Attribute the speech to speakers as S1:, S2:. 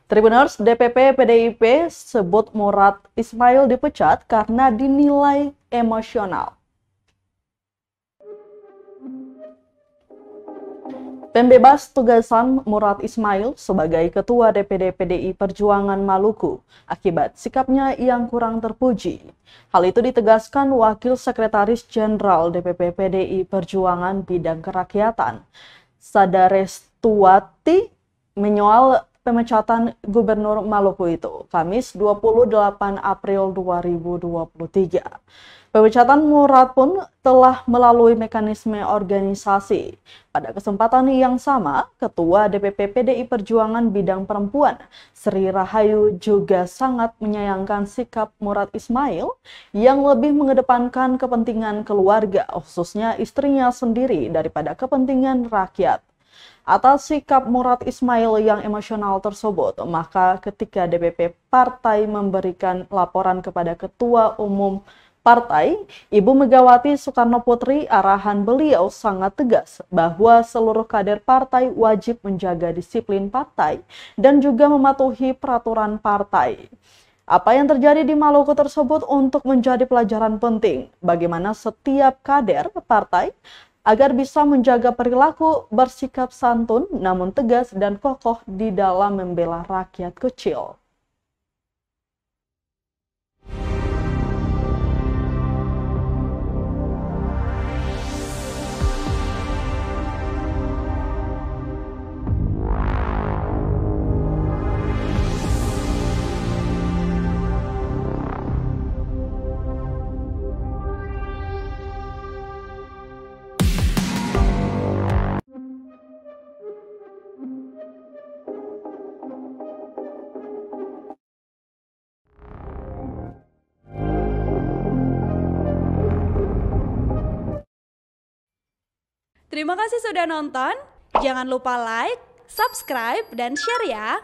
S1: Tribuners DPP PDIP sebut Murad Ismail dipecat karena dinilai emosional. Pembebas tugasan Murad Ismail sebagai Ketua DPD PDI Perjuangan Maluku akibat sikapnya yang kurang terpuji. Hal itu ditegaskan Wakil Sekretaris Jenderal DPP PDI Perjuangan Bidang Kerakyatan, Sadarestuati, menyoal pemecatan Gubernur Maluku itu, Kamis 28 April 2023. Pemecatan Murad pun telah melalui mekanisme organisasi. Pada kesempatan yang sama, Ketua DPP PDI Perjuangan Bidang Perempuan, Sri Rahayu, juga sangat menyayangkan sikap Murad Ismail yang lebih mengedepankan kepentingan keluarga, khususnya istrinya sendiri, daripada kepentingan rakyat. Atas sikap Murad Ismail yang emosional tersebut, maka ketika DPP Partai memberikan laporan kepada Ketua Umum Partai, Ibu Megawati Soekarno Putri, arahan beliau sangat tegas bahwa seluruh kader partai wajib menjaga disiplin partai dan juga mematuhi peraturan partai. Apa yang terjadi di Maluku tersebut untuk menjadi pelajaran penting bagaimana setiap kader partai agar bisa menjaga perilaku, bersikap santun namun tegas dan kokoh di dalam membela rakyat kecil.
S2: Terima kasih sudah nonton. Jangan lupa like, subscribe, dan share ya.